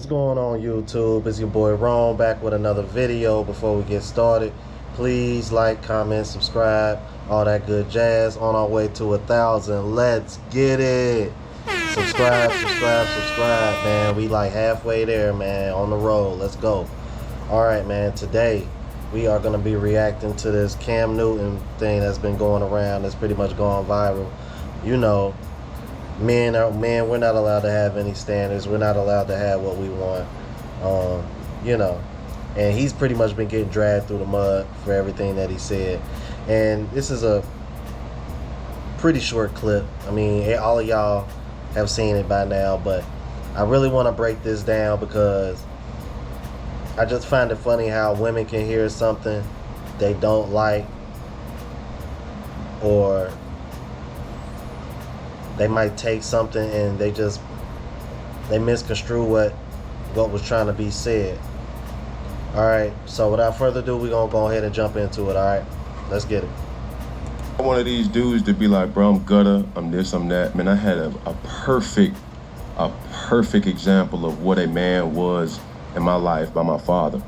What's going on YouTube? It's your boy Ron back with another video. Before we get started, please like, comment, subscribe, all that good jazz. On our way to 1,000. Let's get it. Subscribe, man. We like halfway there, man. On the road. Let's go. Alright, man. Today we are going to be reacting to this Cam Newton thing that's been going around. That's pretty much gone viral. You know, men, we're not allowed to have any standards. We're not allowed to have what we want. You know, and he's pretty much been getting dragged through the mud for everything that he said. And this is a pretty short clip. I mean, all of y'all have seen it by now, but I really want to break this down because I just find it funny how women can hear something they don't like, or they might take something and they misconstrue what was trying to be said. Alright, so without further ado, we're gonna go ahead and jump into it. Alright, let's get it. One of these dudes to be like, bro, I'm gutter, I'm this, I'm that. Man, I had a perfect example of what a man was in my life by my father.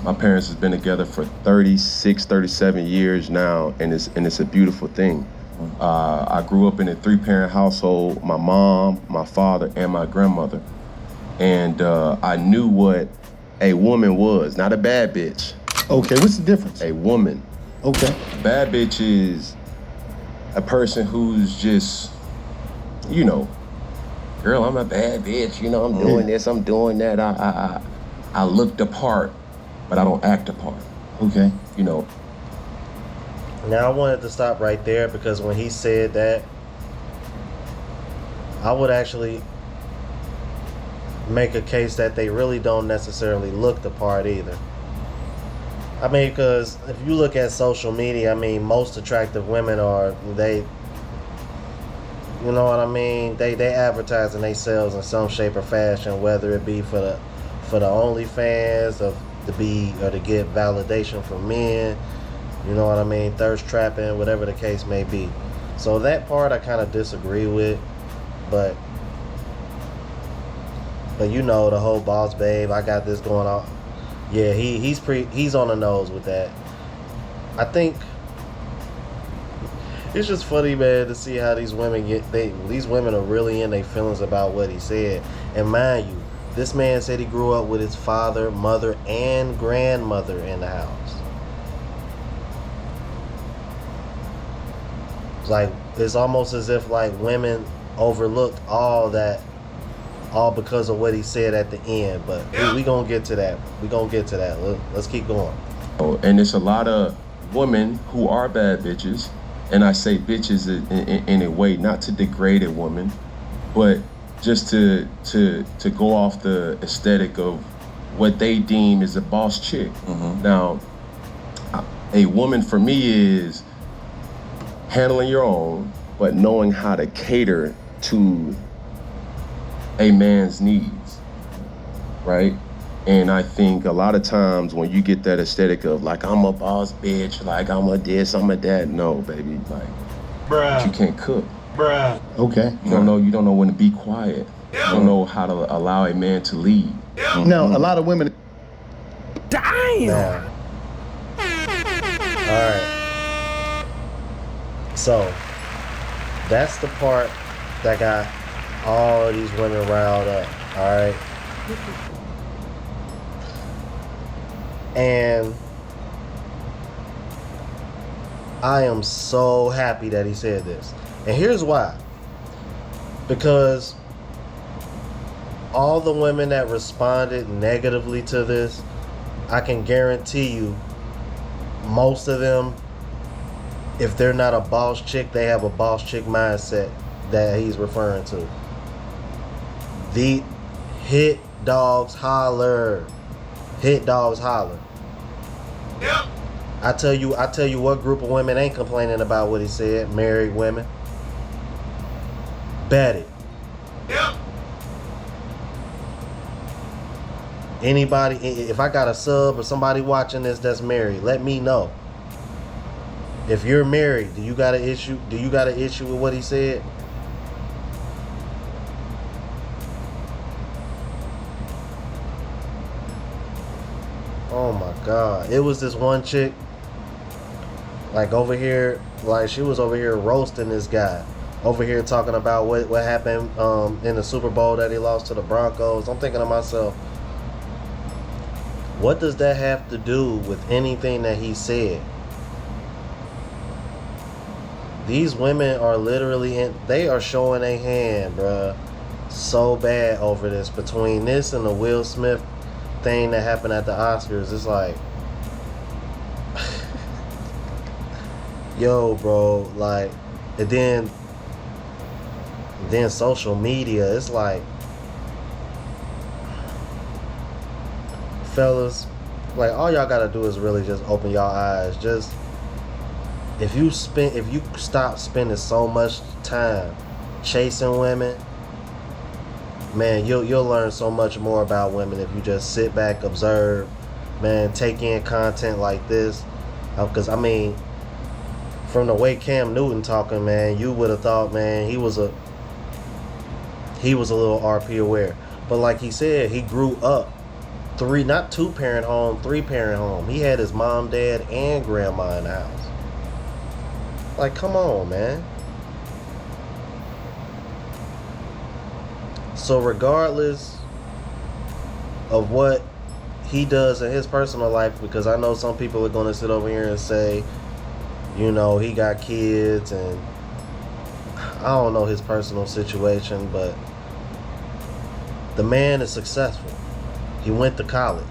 My parents has been together for 36, 37 years now, and it's a beautiful thing. I grew up in a 3-parent household, my mom, my father, and my grandmother. And I knew what a woman was, not a bad bitch. Okay, what's the difference? A woman. Okay. Bad bitch is a person who's just, you know, girl, I'm a bad bitch, you know, I'm doing this, I'm doing that. I look the part, but I don't act the part. Okay. You know. Now I wanted to stop right there because when he said that, I would actually make a case that they really don't necessarily look the part either. I mean, because if you look at social media, I mean, most attractive women you know what I mean? They advertising themselves in some shape or fashion, whether it be for the OnlyFans, or to get validation from men. You know what I mean? Thirst trapping, whatever the case may be. So that part I kind of disagree with, but you know, the whole boss babe, I got this going on. Yeah, he's on the nose with that. I think it's just funny, man, to see how these women these women are really in their feelings about what he said. And mind you, this man said he grew up with his father, mother, and grandmother in the house. Like, it's almost as if like women overlooked all that, all because of what he said at the end. But we gonna get to that. Let's keep going. Oh, and it's a lot of women who are bad bitches, and I say bitches in a way not to degrade a woman, but just to go off the aesthetic of what they deem is a boss chick. Now, a woman for me is handling your own, but knowing how to cater to a man's needs, right? And I think a lot of times when you get that aesthetic of like, I'm a boss bitch, like I'm a this, I'm a that, no, baby, like, bruh, you can't cook. Bruh. Okay. You don't know when to be quiet. You don't know how to allow a man to lead. Now, a lot of women. Damn. Now, all right. So that's the part that got all these women riled up. All right. And I am so happy that he said this. And here's why. Because all the women that responded negatively to this, I can guarantee you, most of them, if they're not a boss chick, they have a boss chick mindset that he's referring to. The hit dogs holler. Hit dogs holler. Yep. I tell you what group of women ain't complaining about what he said. Married women. Bet it. Yep. Anybody, if I got a sub or somebody watching this that's married, let me know. If you're married, do you got an issue with what he said? God. It was this one chick, like over here, like she was over here roasting this guy. Over here talking about what happened in the Super Bowl that he lost to the Broncos. I'm thinking to myself, what does that have to do with anything that he said? These women are literally they are showing a hand, bruh, so bad over this. Between this and the Will Smith thing that happened at the Oscars, it's like, yo, bro, like, and then social media, it's like, fellas, like, all y'all gotta do is really just open y'all eyes. Just if you stop spending so much time chasing women, man, you'll learn so much more about women if you just sit back, observe, man, take in content like this. Because I mean, from the way Cam Newton talking, man, you would have thought, man, he was a little RP aware. But like he said, he grew up not 2-parent home, 3-parent home. He had his mom, dad, and grandma in the house. Like, come on, man. So regardless of what he does in his personal life, because I know some people are going to sit over here and say, you know, he got kids, and I don't know his personal situation, but the man is successful. He went to college.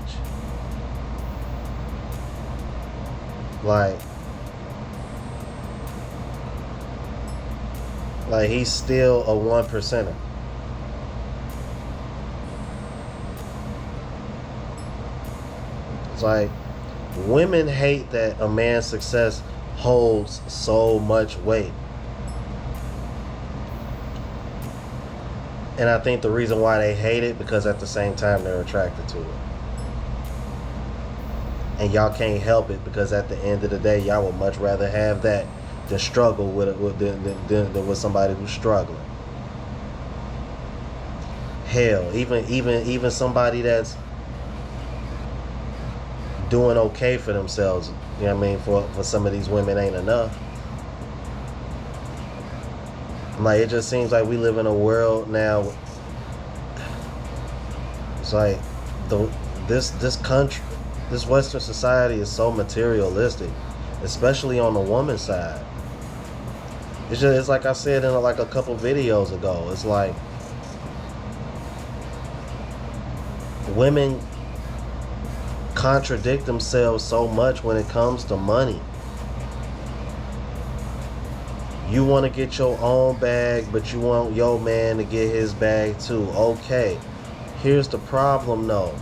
Like he's still a 1%er. It's like, women hate that a man's success holds so much weight. And I think the reason why they hate it, because at the same time they're attracted to it. And y'all can't help it, because at the end of the day, y'all would much rather have that than struggle with it than with somebody who's struggling. Hell, even somebody that's doing okay for themselves, you know what I mean, for some of these women ain't enough. Like, it just seems like we live in a world now. It's like this country, this Western society is so materialistic, especially on the woman's side. It's like I said in like a couple videos ago. It's like women contradict themselves so much when it comes to money. You want to get your own bag, but you want your man to get his bag too. Okay, here's the problem though.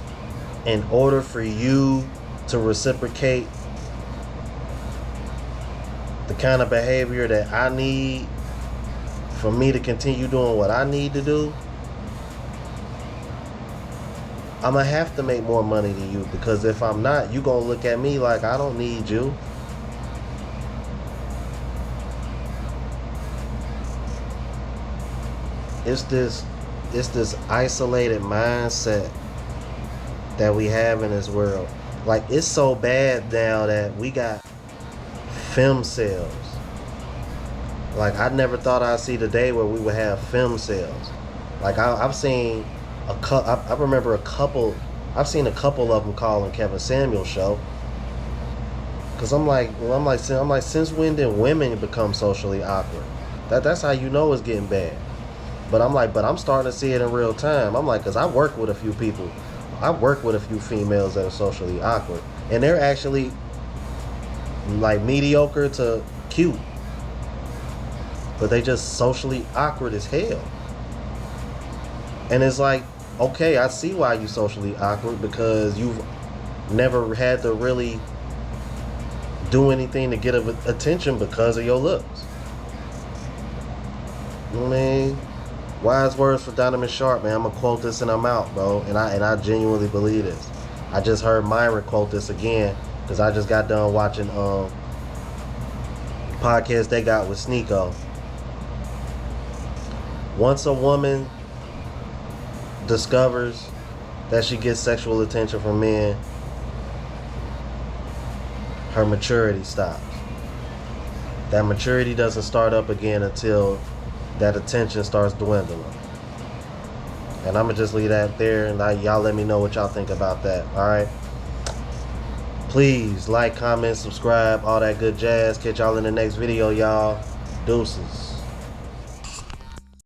In order for you to reciprocate the kind of behavior that I need for me to continue doing what I need to do, I'm gonna have to make more money than you, because if I'm not, you gonna look at me like I don't need you. It's this isolated mindset that we have in this world. Like, it's so bad now that we got fem sales. Like, I never thought I'd see the day where we would have fem sales. Like, I've seen I remember I've seen a couple of them calling Kevin Samuel's show. Cause I'm like, since when did women become socially awkward? That's how you know it's getting bad. But I'm starting to see it in real time. I'm like, cause I work with a few people. I work with a few females that are socially awkward, and they're actually like mediocre to cute, but they just socially awkward as hell. And it's like, okay, I see why you socially awkward, because you've never had to really do anything to get attention because of your looks. You know what I mean? Wise words for Donovan Sharp, man. I'm gonna quote this and I'm out, bro. And I genuinely believe this. I just heard Myron quote this again, because I just got done watching podcast they got with Sneeko. Once a woman discovers that she gets sexual attention from men, her maturity stops. That maturity doesn't start up again until that attention starts dwindling. And I'm gonna just leave that there, and y'all let me know what y'all think about that. All right. Please like, comment, subscribe, all that good jazz. Catch y'all in the next video, y'all. Deuces.